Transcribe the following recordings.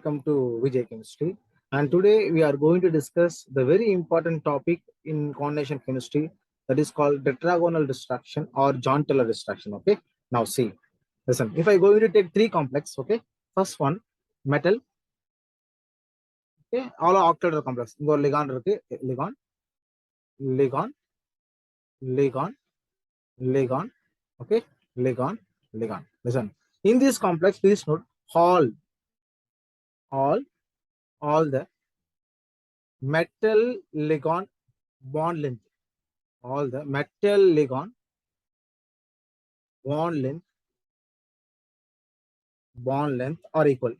welcome to Vijay Chemistry. And today we are going to discuss the very important topic in coordination chemistry that is called tetragonal destruction or John Teller destruction. Okay, now see, listen. If I going to take three complex, okay, first one metal, okay, all are octahedral complex. Ingo ligand இருக்கு, ligand, ligand, ligand, ligand, okay, ligand, ligand. Listen, in this complex, please note all all the metal ligand bond length, all the metal ligand bond length are equal,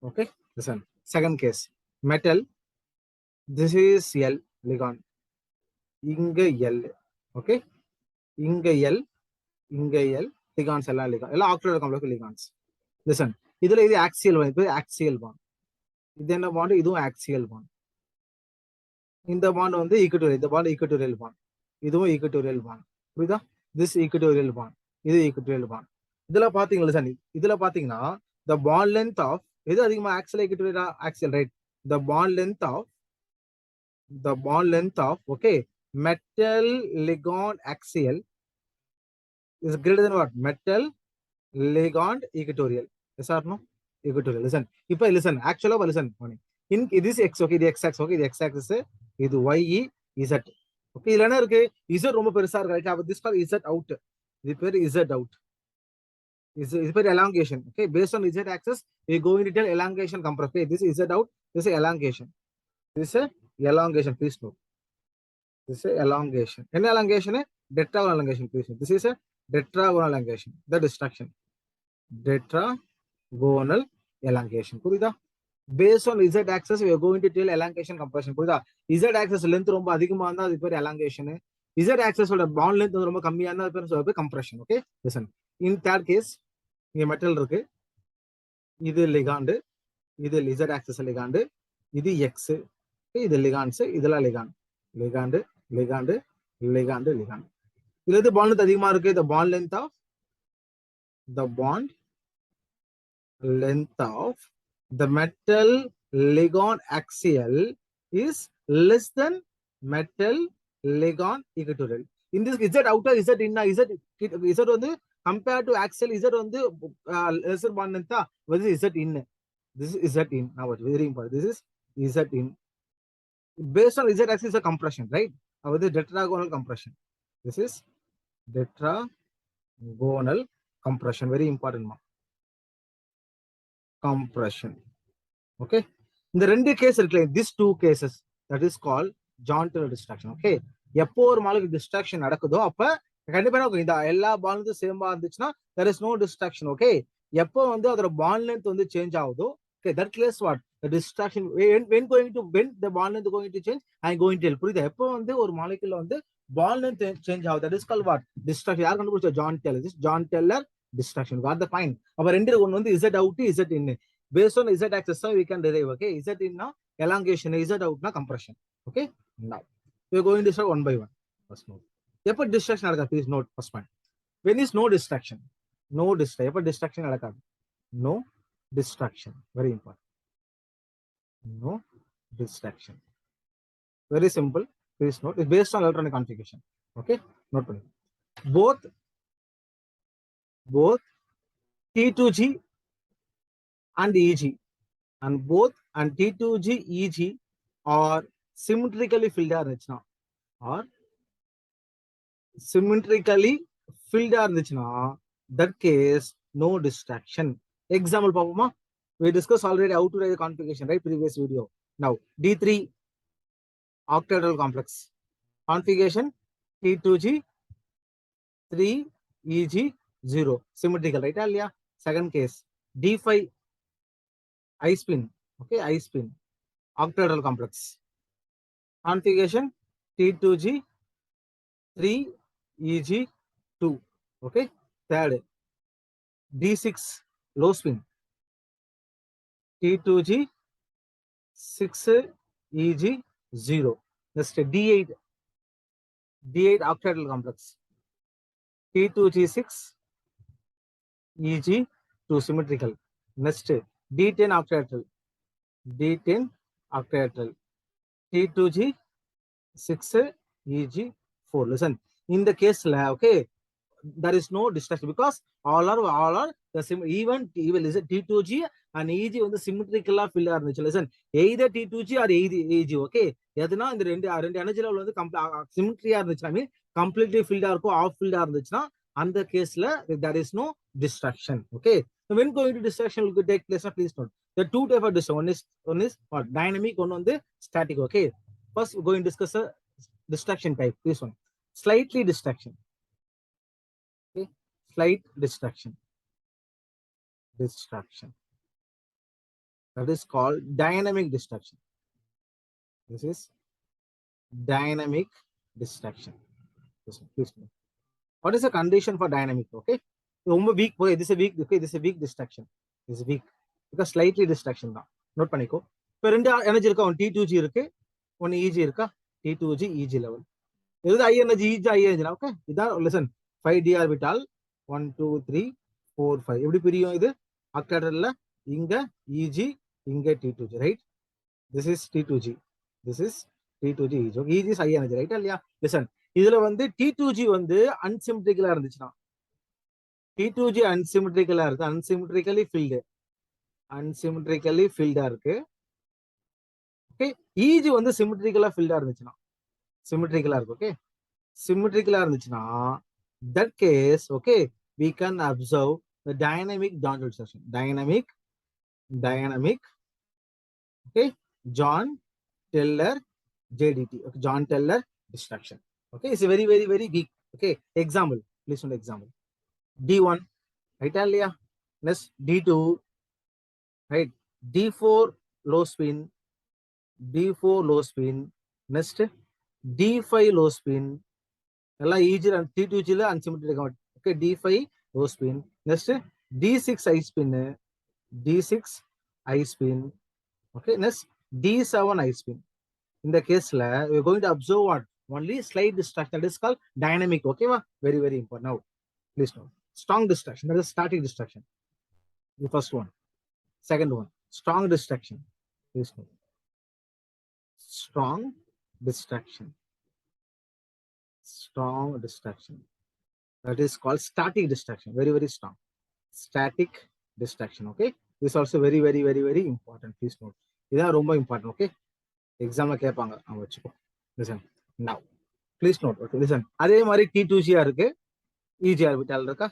okay. Listen, second case, metal, this is L ligand, inga L, okay, inga L, ligands எல்லாம் octahedral complex ligands. Listen, இதுல இது axial bond, இது axial bond, இது என்ன bond, இதுவும் axial bond. இந்த bond வந்து equatorial, இந்த bond equatorial bond, இதுவும் equatorial bond. புரியுதா? this equatorial bond, இது equatorial bond. இதுல பாத்தீங்களா, listen, இதுல பாத்தீங்கன்னா the bond length of எது அதிகமா axial equatorial axial, right? the bond length of okay metal ligand axial is greater than what? metal ligand equatorial. Yes or no? Equatorial. Listen, if I listen, actually listen, in this x, okay, the x axis, okay, the x axis இது y z, okay, இதுல என்ன இருக்கு, z ரொம்ப பெருசா இருக்கு, right? அப்ப this called z out, இது பேர் z out, இது பேர் elongation, okay. Based on z axis we going to tell elongation compression. Okay, this is z out, this is elongation, please note, this is elongation. என்ன elongation? Tetragonal elongation, please note. This is a tetragonal elongation, the destruction, tetragonal elongation. புரியுதா? Based on z axis we are going to tell elongation compression. புரியுதா? z axis length ரொம்ப அதிகமா இருந்தா அது பேர் elongation, z axis ஓட bond length ரொம்ப கம்மியா இருந்தா அது பேர் compression. Okay, listen, in third case இங்க மெட்டல் இருக்கு, இது லிகாண்ட், இது z axis லிகாண்ட், இது x, இது லிகாண்ட்ஸ், இதெல்லாம் ligand, ligand, ligand, ligand, ligand. இதுல எது bond length அதிகமா இருக்கு? the bond length of the metal ligand axial is less than metal ligand equatorial. In this z outer, z inner, z வந்து compared to axial, z வந்து lesser bond length, what is z in? This is z in. Now what, very important, this is z in. Based on z axis is a compression, right? Now this is tetragonal compression, this is tetragonal compression, very important compression. Okay, இந்த ரெண்டு case இருக்குல்ல, this two cases, that is called John Teller destruction. Okay, எப்போ ஒரு மாலுக்கு distraction நடக்குதோ அப்ப கண்டிப்பா இந்த எல்லா பாண்டும் சேமா இருந்துச்சுன்னா there is no distraction. Okay, எப்போ வந்து அதோட bond length வந்து சேஞ்ச் ஆகுதோ, okay, that case what, the distraction, when the bond length going to change, I am going to tell. புரியுதா? எப்போ வந்து ஒரு மாலிகுல வந்து bond length change ஆகுது, that is called what, distraction. யார் கண்டுபிடிச்சா? John Teller. This John Teller distraction. Got the point? அப்ப ரெண்டு ஒன்னு வந்து z out, z in. Based on z axis we can derive. Okay, z in now elongation, z out now compression. Okay, now we are going to start one by one. First note, எப்ப distraction நடக்குது, please note first point, when is no distraction, எப்ப distraction நடக்காது, no distraction, very important, no distraction, very simple, please note, it's based on electronic configuration. Okay, note பண்ணி, both T2G and EG and both and T2G EG are symmetrically filled இருந்துச்சுன்னா, or symmetrically filled இருந்துச்சுன்னா, that case no distraction. Example பாப்போமா? We discussed already how to write the configuration, right? Previous video. Now D3 octahedral complex configuration, T2G 3 EG 0, symmetrical, right? Alya. Second case, D5 I spin, okay, I spin octahedral complex configuration, T2G 3 EG 2, okay. Third, D6 low spin, T2G 6 EG 0. Next D8 octahedral complex, T2G 6 EG 2 symmetrical. Next D10 octahedral, D10 octahedral, T2G 6 EG 4. Listen, in the case okay, there is no distraction because all are the same. Even listen, T2G and EG வந்து symmetrical field இருந்துச்சு. Listen, either T2G or EG, okay, எதுனா இந்த ரெண்டு energy level வந்து சிமெட்ரியா இருந்துச்சு, I mean completely filled இருக்கும், of filled இருந்துச்சுன்னா அந்த கேஸ்ல there is no distraction. Okay, so when going to distraction will take place, please note the two type of distraction. One is what, dynamic, one on the static. Okay, first we're going to discuss a distraction type. This one, slightly distraction. Okay, slight distraction. That is called dynamic distraction. This is dynamic distraction. Please note. What is the condition for dynamic? Okay, weak. Okay, this is a weak. Okay, this is a weak distraction. This is weak because slightly distraction தான். Note பண்ணிக்கோ. இப்போ ரெண்டு energy இருக்கா, one T2G இருக்கு, ஒன்னு EG இருக்கா, T2G EG level. இது I energy, EG I energy. Okay, இதான் listen, 5d orbital 1 2 3 4 5 எப்படி பிரியும் இது ஆக்டாடர்ல, இங்க EG இங்க T2G, right? This is T2G, this is T2G EG. Okay, EG is I energy, ரைட்டா இல்லையா? listen, இதுல வந்து T2G வந்து அன்சிமெட்ரிக்கலா இருந்துச்சுன்னா, T2G அன்சிமெட்ரிக்கலா இருக்கு, அன்சிமெட்ரிக்கலி ஃபில்டா இருக்கு. ஓகே, EG வந்து சிமெட்ரிக்கலா ஃபில்டா இருந்துச்சுன்னா, சிமெட்ரிக்கலா இருக்கு. ஓகே, சிமெட்ரிக்கலா இருந்துச்சுன்னா that case, okay, we can observe the dynamic John distraction. Dynamic, okay, John Teller JDT. Okay, John Teller distraction. Okay, it's a very weak. Okay, example, please note example. D1, right? Next D2, right? D4 low spin, D4 low spin. Next D5 low spin. எல்லாம் EG and T2G ல unsymmetric. Okay, D5 low spin. Next D6 high spin, D6 high spin. Okay, next D7 high spin. In the case la we're going to observe what, only slight distraction, that is called dynamic. Okay, very important. Now please note strong distraction, that is static distraction. The first one. Second one, strong distraction. Please note strong distraction, that is called static distraction. Very strong static distraction. Okay, this is also very important. Please note, இதான் ரொம்ப important. Okay, எக்ஸாம்ல கேட்பாங்க, அவங்க வச்சுக்கோ. listen now, please note. Okay, listen, அதே மாதிரி T2G இருக்கு, EG orbital இருக்கா.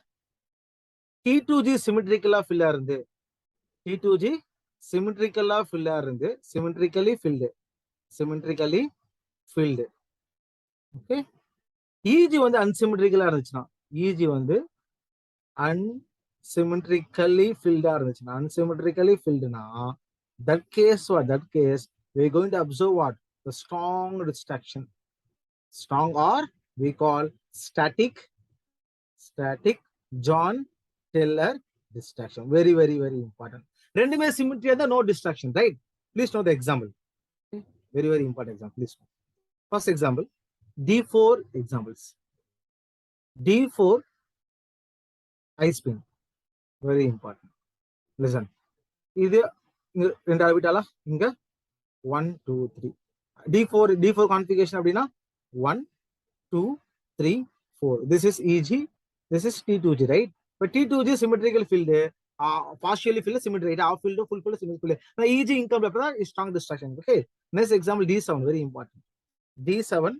T2G சிமெட்ரிக்கலா ஃபில்லா இருந்து, T2G சிமெட்ரிக்கலா ஃபில்லா இருந்து, சிமெட்ரிக்கலி ஃபில்டு. ஓகே, EG வந்து அன்சிமெட்ரிக்கலா இருந்துச்சுன்னா, EG வந்து unsymmetrically filled இருந்துச்சுன்னா, unsymmetrically filledனா that case we're going to observe what, the strong distraction. Strong, or we call static John Teller distraction. Very important. ரெண்டுமே symmetry and no distraction, right? Please know the example. Very important example. Please know. First example, D4 examples. D4 high spin, very important. Listen, இது ரெண்டு ஆர்பிட்டாலா, இங்க 1 2 3. D4 configuration அப்படின்னா 1 2 3 4. This is EG, this is T2G, right? But T2G symmetrical field, partially filled symmetry, right? Half filled, full filled, symmetrical. Now EG income is strong distraction. Okay, next example, D7, very important. D7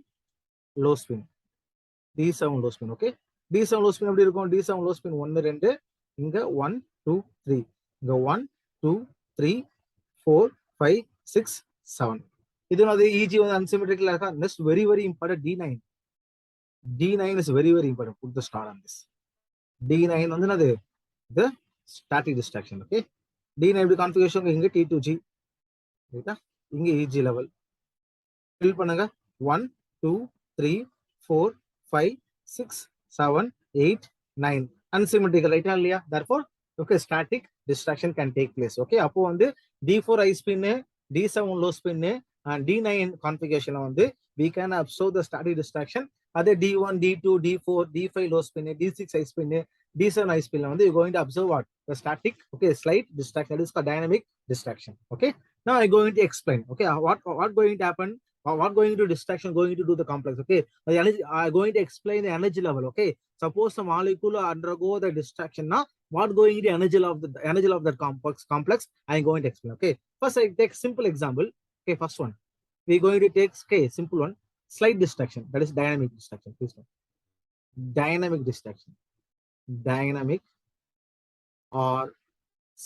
low spin, okay, D7 low spin எப்படி இருக்கும்? D7 low spin 1 2, இங்க 1 2 3, இங்க 1 2 3 4 5 6 7. இது வந்து EG வந்து unsymmetrical இருக்கா. Next very important, D9 is very important. Put the star on this. D9 வந்து என்னது? The static distraction. Okay, D9 எப்படி configuration? இங்க T2G, ரைட்டா, இங்க EG level fill பண்ணுங்க. 1 2 3 4 5 6 7 8 9 unsymmetrical, right? Therefore, okay, static distraction can take place. Okay, அப்போ வந்து D4 high spin, D7 low spin and D9 configuration வந்து we can observe the static distraction. அதே D1 D2 D4 D5 low spin, D6 high spin, D7 high spin வந்து you're going to observe what? The static, okay, slight distraction. That is called dynamic distraction. Okay. Now I'm going to explain. Okay, what going to happen? What going to distraction going to do the complex? Okay, the energy, I'm going to explain the energy level. Okay, suppose the molecule undergo the distraction. Now, what going to energy of that complex? I'm going to explain. Okay, first I take simple example. Okay, first one we're going to take simple one, slight distraction. That is dynamic distraction. Please note. Dynamic distraction. Dynamic or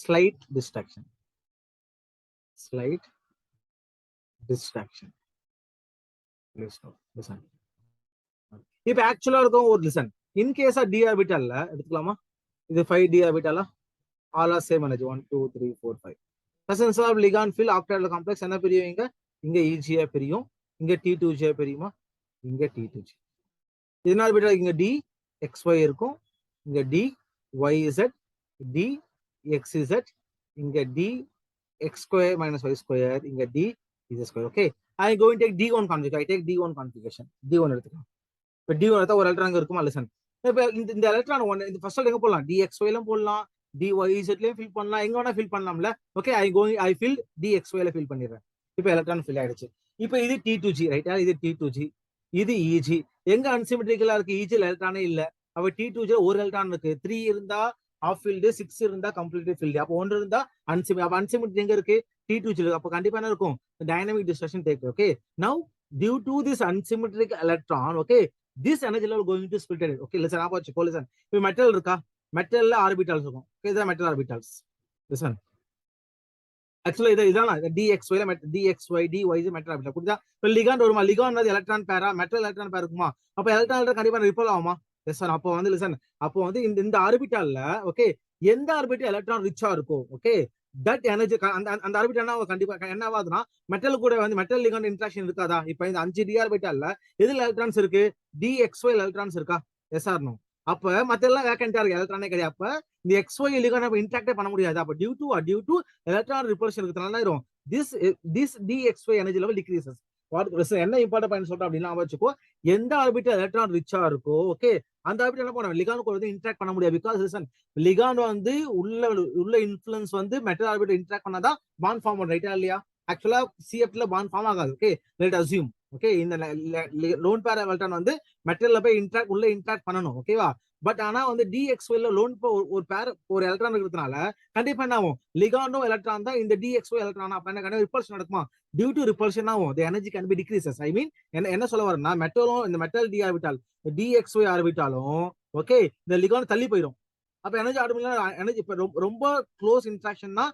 slight distraction. Slight distraction. Please note. Listen. இப்போ ஆக்சுவலா இருக்கும் ஒரு listen in case D ஆர்பிட்டல்ல எடுத்துக்கலாமா இது 5d ஆர்பிட்டலா all are same energy 1 2 3 4 5 presence of ligand field octahedral complex என்ன பிரியும் இங்க EG பிரியும் இங்க T2G பிரியுமா இங்க T2G இது ஆர்பிட்டல் இங்க D XY இருக்கும் இங்க D YZ D XZ இங்க D x square minus y square இங்க D Z square. Okay, I go and take D1 configuration. I take D1 configuration. D1 எடுத்துக்கலாம். இப்போ D1 எடுத்தா ஒரு எலக்ட்ரான் இருக்குமா லிசன். இப்போ இந்த எலக்ட்ரான் ஒன் இந்த ஃபர்ஸ்ட் எங்க போடலாம் DXYலயும் போடலாம் DYZலயும் ஃபில் பண்ணலாம் எங்க வேணா ஃபில் பண்ணலாம்ல. ஓகே, ஐ ஃபில் DXYல ஃபில் பண்ணிடுறேன். இப்போ எலக்ட்ரான் ஃபில் ஆயிடுச்சு. இப்போ இது T2G ரைட்டா, இது T2G இது EG. எங்க அன்சிமெட்ரிக்கலா இருக்கு EGல எலக்ட்ரானே இல்ல. அப்ப T2G ஒரு எலக்ட்ரான் இருக்கு. 3 இருந்தா ஆஃப் ஃபீல்டு, 6 இருந்தா கம்ப்ளீட்லி ஃபீல்டு. அப்போ 1 இருந்தா அன்சிமெட்ரி எங்க இருக்கு T2G இருக்கு. அப்போ கண்டிப்பா என்ன இருக்கும் dynamic destruction tag. Okay, now due to this unsymmetric electron, okay, this energy level going to split it. Okay, listen, apa chiko listen. If metal iruka, metal la orbitals irukum. Okay, idha metal orbitals. Listen. Actually idana DXY la DXY DYZ metal orbital. Pudja இப்ப ligand வருமா, ligand வந்து electron பேரா, metal electron பேர் இருக்குமா? அப்ப electron கண்டிப்பா ripple ஆகுமா? Yes sir. அப்போ வந்து லிசன், அப்போ வந்து இந்த ஆர்பிட்டால்ல ஓகே எந்த ஆர்பிட்டல் எலக்ட்ரான் ரிச்சா இருக்கும், ஓகே, தட் எனர்ஜி அந்த ஆர்பிட்டல்னா கண்டிப்பா என்ன ஆகுதுன்னா மெட்டல் கூட வந்து மெட்டல் லிகாண்ட் இன்டராக்ஷன் இருக்காதா? இப்ப இந்த 5d ஆர்பிட்டல்ல எதுல எலக்ட்ரான்ஸ் இருக்கு? DXY எலக்ட்ரான்ஸ் இருக்கா? Yes or no? அப்ப மத்த எல்லாம் வேக்கண்டா இருக்கு, எலக்ட்ரானே கிடையாது. அப்ப இந்த XY லிகாண்ட் நம்ம இன்டராக்டே பண்ண முடியாது. அப்ப டியூ டு எலக்ட்ரான் ரிப்பல்ஷன் இருக்கிறதுனால ஆயிரும் this DXY energy level decreases. என்ன இம்பார்ட்டன்ட் பாயிண்ட் சொல்றேன் அப்படின்னா வச்சுக்கோ, எந்த ஆர்பிட்டல் எலக்ட்ரான் ரிச்சா இருக்கோ, ஓகே, அந்த ஆர்பிட்டல் என்ன பண்ணுவோம் லிகாண்ட் கூட வந்து இன்டராக்ட் பண்ண முடியாது. பிகாஸ் லிசன், லிகாண்ட் வந்து உள்ள இன்ஃப்ளூயன்ஸ் வந்து மெட்டல் ஆர்பிட்டல் இன்டராக்ட் பண்ணாதான் பாண்ட் ஃபார்ம் பண்ணும் ரைட்டா இல்லையா? ஆக்சுவலா CFல பாண்ட் ஃபார்ம் ஆகாது. Okay, let assume. ஓகே, இந்த லோன் பேர் எலக்ட்ரான் வந்து மெட்டல்ல போய் உள்ள இன்டராக்ட் பண்ணணும். ஓகேவா? பட் ஆனா வந்து DXYல லோன் ஒரு பேர் ஒரு எலக்ட்ரான் இருக்கிறதுனால கண்டிப்பா என்ன ஆகும், லிகாண்டும் எலக்ட்ரான் தான் இந்த DXY எலக்ட்ரான். அப்ப என்ன ரிப்பல்ஷன் நடக்குமா? டியூ டு ரிப்பல்ஷன் ஆகும், the energy can be decreases. I mean என்ன சொல்ல வரேன்னா மெட்டலும் இந்த மெட்டல் D ஆர்பிட்டால் DXY ஆர்பிட்டாலும் ஓகே இந்த லிகாண்ட் தள்ளி போயிடும். அப்ப எனர்ஜி ஆட்டோமேட்டிக்கா எனர்ஜி இப்ப ரொம்ப க்ளோஸ் இன்ட்ராக்ஷன்னா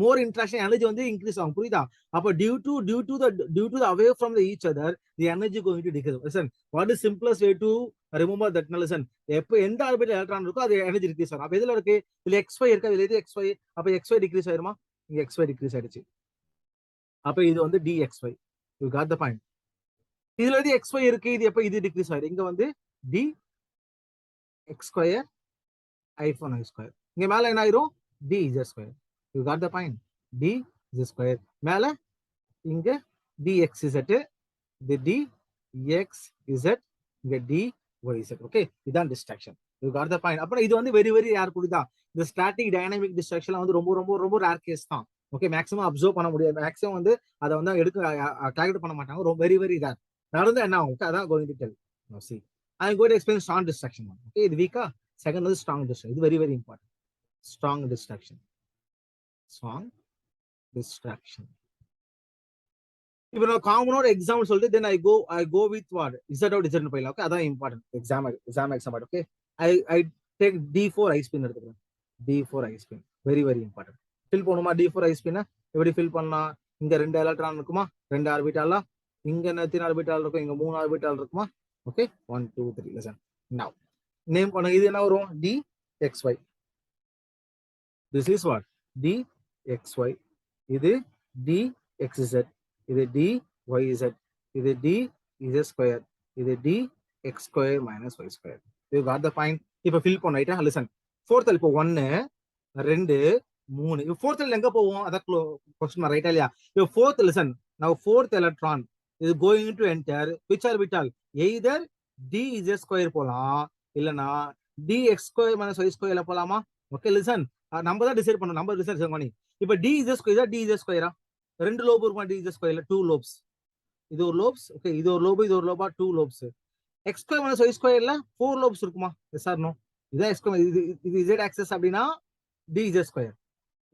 மோர் இன்ட்ராக்ஷன் எனர்ஜி வந்து இன்க்ரீஸ் ஆகும். புரியுதா? அப்ப due to the away from the each other the energy going to decrease. Listen, what is simplest way to remember that? Listen, எப்ப எந்த ஆர்பிட்டல் எலக்ட்ரான் இருக்கோ அது எனர்ஜி டிக்ரீஸ் ஆகும். அப்ப எதுல இருக்கு? இதுல XY இருக்கு, அதுல எது XY? அப்ப XY டிக்ரீஸ் ஆயிருமா? இங்க XY டிக்ரீஸ் ஆயிடுச்சு. அப்ப இது வந்து DXY. You got the point. இதுல எது XY இருக்கு, இது எப்ப இது டிக்ரீஸ் ஆயிடும். இங்க வந்து DX ஸ்கொயர் ஐஃபோன் I ஸ்கொயர். இங்க மேல என்ன ஆயிரும்? DZ square. You got the point. DZ square. மேல இங்க DXZ, இது DXZ, இங்க DYZ. ஓகே, இதான் distraction. You got the point. அப்புறம் இது வந்து வெரி ரேர். புரியுதா? இந்த ஸ்டாட்டிக் டைனமிக் டிஸ்ட்ராக்ஷன் வந்து ரொம்ப ரேர் கேஸ் தான். ஓகே, மேக்ஸிமம் அப்சர்வ் பண்ண முடியாது. மேக்ஸிமம் வந்து அதை வந்து கால்குலேட் பண்ண மாட்டாங்க. ரொம்ப வெரி ரேர். நடந்து என்ன ஆகும்? அதான் going to tell. See, I am going to explain strong distraction. Okay, இது வீக்கா. செகண்ட் வந்து ஸ்ட்ராங் டிஸ்ட்ராக்ஷன். இது வெரி இம்பார்ட்டன்ட். Strong distraction. இப்போ நான் காமனோட எக்ஸாம்பிள் சொல்லிட்டு then I go with what Z out Z போயிடலாம். ஓகே, அதான் important exam. Okay, I take D4 high spin எடுத்துக்கிறேன். D4 high spin very important. Fill பண்ணுமா? D4 ஐ ஸ்பின் எப்படி fill பண்ணலாம்? இங்க 2 எலக்ட்ரான் இருக்குமா, 2 ஆர்பிட்டாலா, இங்க எத்தனை ஆர்பிட்டால் இருக்கும், இங்க 3 ஆர்பிட்டால் இருக்குமா? ஓகே, 1 2 3. லிசன், நவ் நேம் பண்ணுங்க. இது என்ன வரும்? DXY. This is what DXY. இது DXZ, இது DYZ, இது DZ ஸ்கொயர், இது DX square minus Y square. You got the point. இப்ப ஃபில் பண்ண ரைட்டா? லிசன், ஃபோர்த் இப்போ 1 2 3. இப்போ ஃபோர்த் எங்க போவோம்? அதான் क्वेश्चन ரைட்டா இல்லையா? இப்போ ஃபோர்த் லிசன், நவ fourth electron is going to enter which orbital? Either DZ square போலாம், இல்லனா dx square minus y square போலாமா? ஓகே லிசன், நம்ம தான் டிசைட் பண்ணோம், நம்ம டிசைட் பண்ணி. இப்போ d z square d z square ரெண்டு லோப் இருக்குமா d z square 2 லோப்ஸ், இது ஒரு லோப்ஸ், ஓகே இது ஒரு லோப் இது ஒரு லோபா 2 லோப்ஸ். x square minus y square 4 lobes இருக்குமா? Yes or no? இதான் x square, இது z ஆக்சஸ் அப்படினா d z square,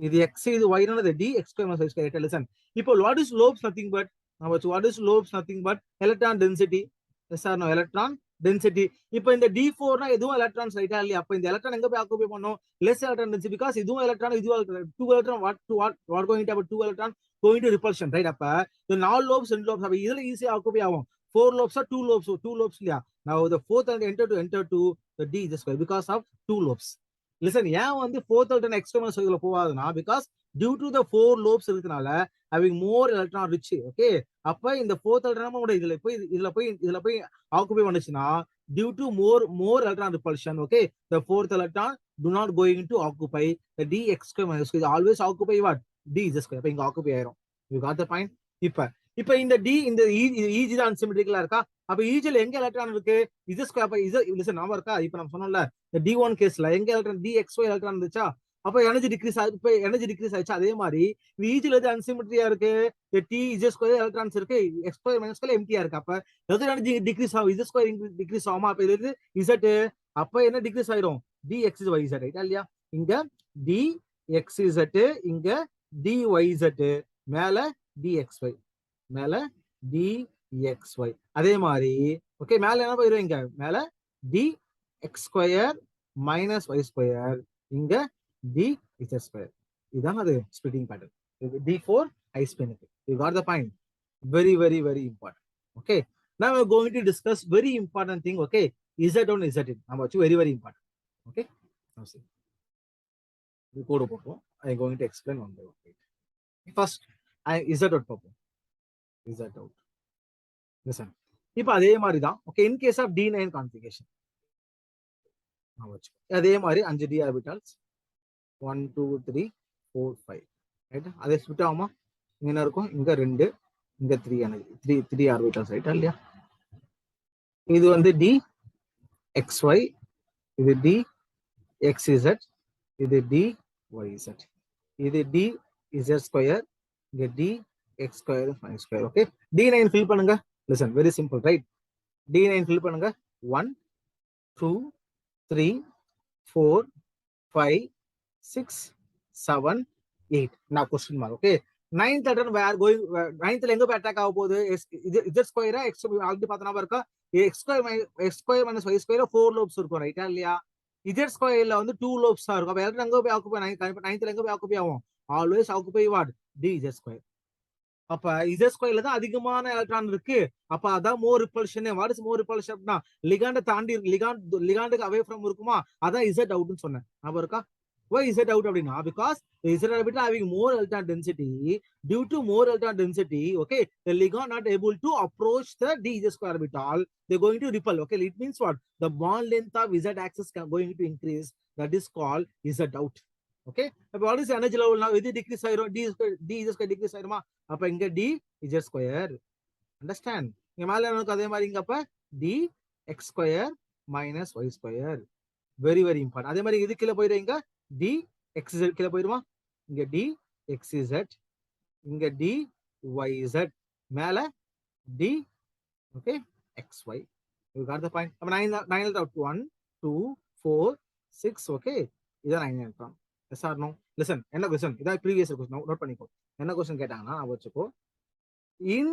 இது x இது y னது d x square minus y square. Listen, இப்போ what is lobes nothing but, what is lobes nothing but electron density. Yes or no? Electron density. இப்போ இந்த d4 னா எதுவும் electrons ரைட்டா இல்லையா? அப்ப இந்த எலக்ட்ரான் எங்க போய் ஆக்குபை பண்ணும்? லெஸ் எலக்ட்ரான் டென்சிட்டி, பிகாஸ் இதுவும் எலக்ட்ரான் இதுவும் electron, 2 electron what going to have 2 electron going to repulsion, right? அப்ப இந்த 4 lobes 2 lobes, அப்ப இதுல ஈஸியா ஆக்குபை ஆகும். 4 lobes or 2 lobes, 2 lobes இல்லையா? now the fourth electron enter to the d is square because of 2 lobes. listen, ஏன் வந்து fourth electron external சைடுல போவாதுனா, because due to the 4 lobes இருக்கனால having more electron rich, okay? அப்ப இந்த fourth electron இதுல போய் occupy பண்ணுச்சுனா, due to more electron repulsion, okay, the fourth electron do not going to occupy the dx square minus square, always occupy what? d is square. அப்ப இங்க occupy ஆயிரும். you got the point? இப்ப இந்த d இந்த eg தான் அன்சிமெட்ரிக்கலா இருக்கா? அப்ப eg ல எங்க எலக்ட்ரான் இருக்கு? z square. அப்ப லிசன், நாம இருக்கா? இப்ப நம்ம சொன்னோம்ல இந்த d1 கேஸ்ல எங்க எலக்ட்ரான் dxy எலக்ட்ரான் இருந்துச்சா? அப்ப எனர்ஜி டிக்ரீஸ் ஆகுது. இப்ப எனர்ஜி டிக்ரீஸ் ஆயிடுச்சு. அதே மாதிரி eg ல எது அன்சிமெட்ரியா இருக்கு? t z ஸ்கொயர் எலக்ட்ரான்ஸ் இருக்கு, x ஸ்கொயர் மைனஸ் ஸ்கொயர் எம்டியா இருக்கு. அப்ப எது எனர்ஜி டிக்ரீஸ் ஆகும்? z ஸ்கொயர் டிக்ரீஸ் ஆகுமா? அப்ப இது z, அப்ப என்ன டிக்ரீஸ் ஆயிரும்? dxyz, ரைட்டா இல்லையா? இங்க dxz, இங்க dyz, மேல dxy, மேல dxy. அதே மாதிரி ஓகே, மேல என்ன போயிரும்? இங்க மேல dx square minus y square, இங்க dz ஸ்கொயர். இதான் அது splitting pattern. d4 I spin it. You got the point? Very very very important. Okay, now we are going to discuss very important thing. Okay, z1 z2 நம்ம வச்சு very very important. Okay, now see, we code போடுவோம். I am going to explain one by one. First z1 பார்ப்போம். z1, listen, இப்போ அதே மாதிரி தான். Okay, in case of d9 configuration அதே மாதிரி 5 d ஆர்பிட்டால்ஸ் 1 2 3 4 5, ரைட்? அதே ஸ்பிட் ஆகுமா? இங்க என்ன இருக்கும்? இங்க 2, இங்க 3 எனர்ஜி, 3 ஆர்பிட்டால்ஸ், ரைட்டா இல்லையா? இது வந்து d xy, இது d xz, இது d yz, இது d z ஸ்கொயர், இங்க d x square y square. Okay, d9 fill பண்ணுங்க. listen, very simple, right? d9 fill பண்ணுங்க. 1 2 3 4 5 6 7 8. now question mark. okay, 9th electron we are going, 9th எங்க போய் attack ஆக போகுது? z ஸ்கொயரா x already பார்த்தா இருக்கா? x square minus y square 4 லோப்ஸ் இருக்கும், ரைட்டா இல்லையா? z ஸ்கொயர்ல வந்து 2 லோப்ஸ் இருக்கும். அப்ப எலக்ட்ரான் எங்க போய் ஆக்குபை? 9th எங்க போய் ஆக்குபை ஆகும்? Always occupy what? dz square. அப்ப z ஸ்கொயர்ல தான் அதிகமான எலக்ட்ரான் இருக்கு. அப்ப அதான் more repulsion. What is more repulsion அப்படின்னா, லிகாண்ட தாண்டி லிகாண்டுக்கு அவே ஃப்ரம் இருக்குமா? அதான் z அவுட்னு சொன்னேன். ஞாபகம் இருக்கா? why is it out அப்படின்னா, because the z orbital having more electron density, due to more electron density, okay, the ligand not able to approach the dz square orbital, they're going to repel. okay, it means what? The bond length of z axis going to increase, that is called z out. okay, what is the energy level now? இது decrease ஆயிரும், dz square decrease ஆயிருமா? அப்ப இங்க dz square, understand? இங்க மேல எனக்கு அதே மாதிரி இங்க அப்ப dx square minus y square, very very important. அதே மாதிரி இது கீழே போயிடும், இங்க dxz கீழே போயிடுமா? இங்க dxz, இங்க dyz, மேல d, okay, xy. you got the point? அப்ப 9 out 1 2 4 6, okay, இதான் 9 electron. yes or no? listen, என்ன क्वेश्चन? இதான் previous question, நோட் பண்ணிக்கோ. என்ன क्वेश्चन கேட்டாங்கன்னா வச்சுக்கோ. in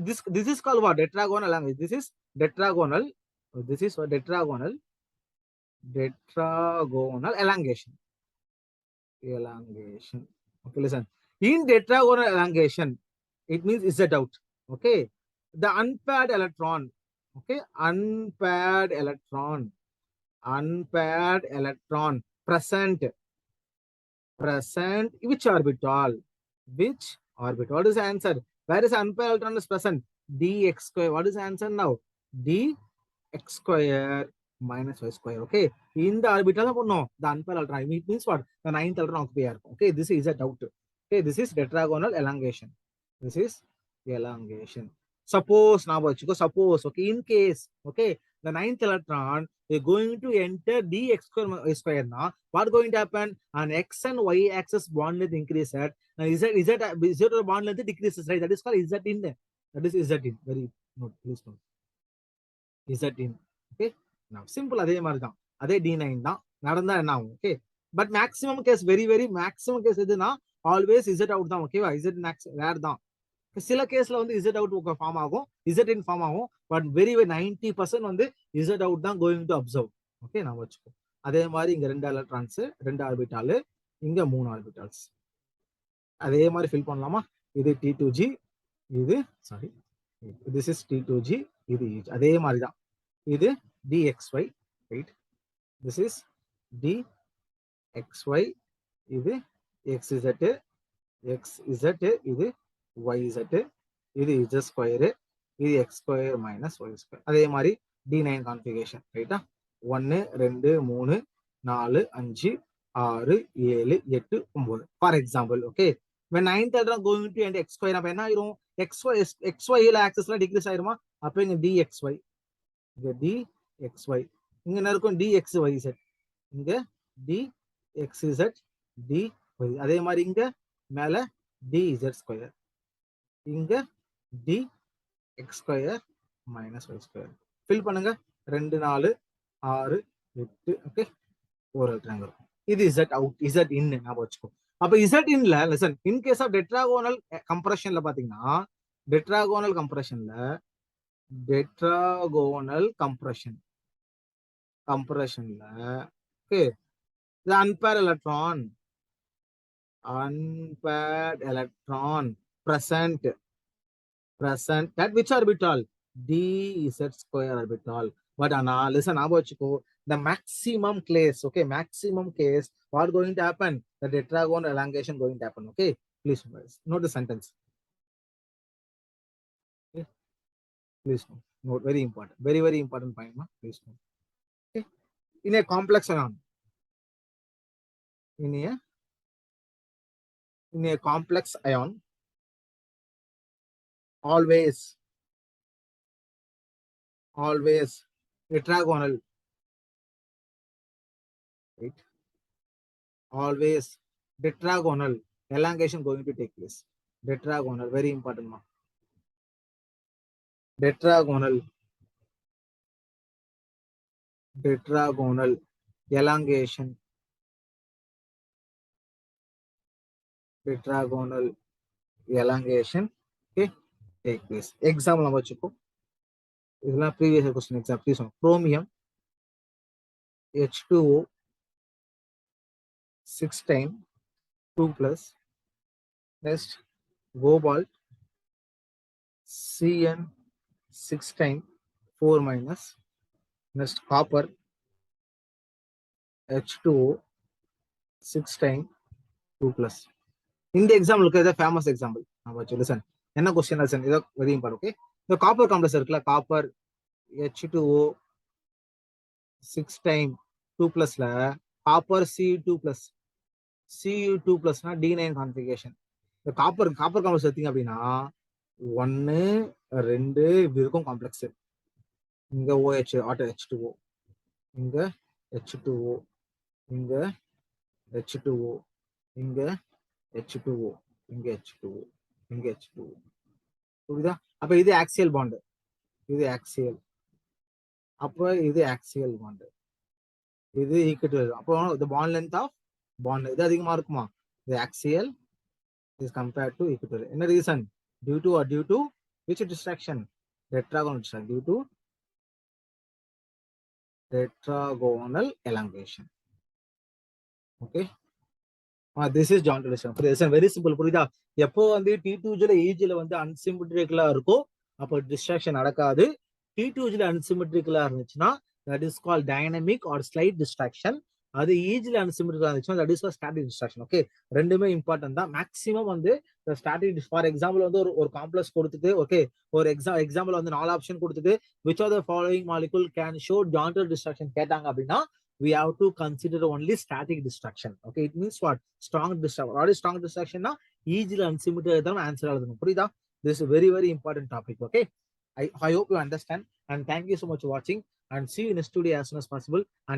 this is called what? tetragonal language. this is tetragonal elongation. Okay, listen, in tetragonal elongation it means z out. okay, the unpaired electron, okay, unpaired electron present which orbital? What is the answer? where is unpaired electron is present? dx square. what is the answer now? dx square minus y square. okay, in the orbital no, the unpaired electron, it means what? the 9th electron occupy. okay, this is a doubt. okay, this is tetragonal elongation. suppose now suppose, okay, in case, okay, the ninth electron is going to enter d x square now. What going to happen? On x and y axis bond length increase at z bond length decreases, right? That is called z in. That is z in. Very note, please note. Z in. Okay. Now simple அதே மாதிரி தான். அதே d9 தான். நடந்தா என்ன ஆகும்? Okay. But maximum case, very maximum case எதுனா always z out தான். ஓகேவா? z max rare தான். சில கேஸ்ல வந்து z out ஃபார்ம் ஆகும், z in ஃபார்ம் ஆகும். பட் வெரி 90% வந்து z out தான் கோயிங் டு அப்சர்வ். ஓகே, நான் வச்சுக்கோ. அதே மாதிரி இங்க 2 எலக்ட்ரான்ஸ், 2 ஆர்பிட்டால், இங்க 3 ஆர்பிட்டால்ஸ். அதே மாதிரி ஃபில் பண்ணலாமா? இது T2G, இது சாரி, this is T2G, இது அதே மாதிரி தான். இது dxy, right? this is dxy, இது xz, xz, இது yz, இது z ஸ்கொயர், இது x square minus y square. அதே மாதிரி d9 கான்ஃபிகரேஷன், ரைட்டா? 1 2 3 4 5 6 7 8 9 for example. Okay, when 9th electron going to end x square, அப்ப என்ன ஆயிரும்? xy ல ஆக்சஸ்ல டிக்ரீஸ் ஆயிருமா? அப்ப இங்க dxy, இங்க dxy, இங்க என்ன இருக்கும்? dxyz, இங்க dxz, dy. அதே மாதிரி இங்க மேல dz ஸ்கொயர், இங்க dx square minus y square. Fill பண்ணுங்க. 2 4 6 8. ஓகே, ஒரு எலக்ட்ரான் இருக்கும். இது z out, z in ஞாபகம் வச்சுக்கோ. அப்ப z inல listen in case of tetragonal கம்ப்ரஷன்ல பாத்தீங்கன்னா, டெட்ராகோனல் கம்ப்ரஷன்ல okay, the unpaired electron present at which orbital? dz square orbital. But listen, the maximum case, okay, maximum case, what going to happen? The tetragonal elongation going to happen. Okay, please note the sentence. Okay, please note, very important, very important point. Please note. Okay, in a complex ion, in a complex ion, always tetragonal, right? Always tetragonal elongation going to take place. Tetragonal, very important. Tetragonal elongation, tetragonal elongation, okay, take place. Example நம்ம வச்சுக்கோ. இதெல்லாம் previous question exam. Please on chromium H2O 6 times 2 plus, next cobalt Cn 6 times 4 minus, next copper H2O 6 times 2 plus. இந்த example இருக்கிறது famous example. நான் வச்சு listen. என்ன question listen, இது very important. Okay, இந்த காப்பர் காம்ப்ளெக்ஸ் இருக்குல்ல, காப்பர் H2O 6 times 2 plusல copper Cu2 plus, Cu2 plusனா D9 கான்ஃபிகரேஷன். இந்த காப்பர் காம்ப்ளெக்ஸ் எடுத்தீங்க அப்படின்னா 1 2 இப்படி இருக்கும் காம்ப்ளெக்ஸ். இங்க OH ஆட்டோ H2O, இங்க H2O, இங்க H2O, இங்க H2O, இங்க H2O, இங்க H2O. புரியுதா? அப்ப இது ஆக்சியல் பாண்ட், இது ஆக்சியல், அப்ப இது ஆக்சியல் பாண்ட், இது ஈக்குவல். அப்போ the bond length of bond இது அதிகமா இருக்குமா? இது axial is compared to equatorial. என்ன reason? due to which distraction? Tetragonal distraction, due to tetragonal elongation. Okay, this is joint distraction. Very simple. புரியுதா? எப்போ வந்து T2G ல EG ல வந்து அன்சிமெட்ரிக்கலா இருக்கோ அப்போ டிஸ்ட்ராக்ஷன் நடக்காது. T2G ல அன்சிமெட்ரிக்கலா இருந்துச்சுன்னா that is called dynamic or slight distraction. அது EG ல அன்சிமெட்ரிக்கலா இருந்துச்சுன்னா that is called static distraction. Okay, ரெண்டுமே இம்பார்ட்டன்ட் தான். மேக்ஸிமம் வந்து ஸ்டாட்டிக், ஃபார் எக்ஸாம்பிள் வந்து ஒரு காம்ப்ளெக்ஸ் கொடுத்துட்டு, ஓகே, ஒரு எக்ஸாம்பிள் வந்து 4 ஆப்ஷன் கொடுத்துட்டு which of the following molecule can show jointed distraction கேட்டாங்க அப்படின்னா we have to consider only static distraction. Okay, it means what? Strong distraction. What is strong distraction? Na EG ல unsymmetric தான் answer எழுதணும். புரியுதா? This is very important topic. Okay, I hope you understand, and thank you so much for watching, and see you in the studio as soon as possible. And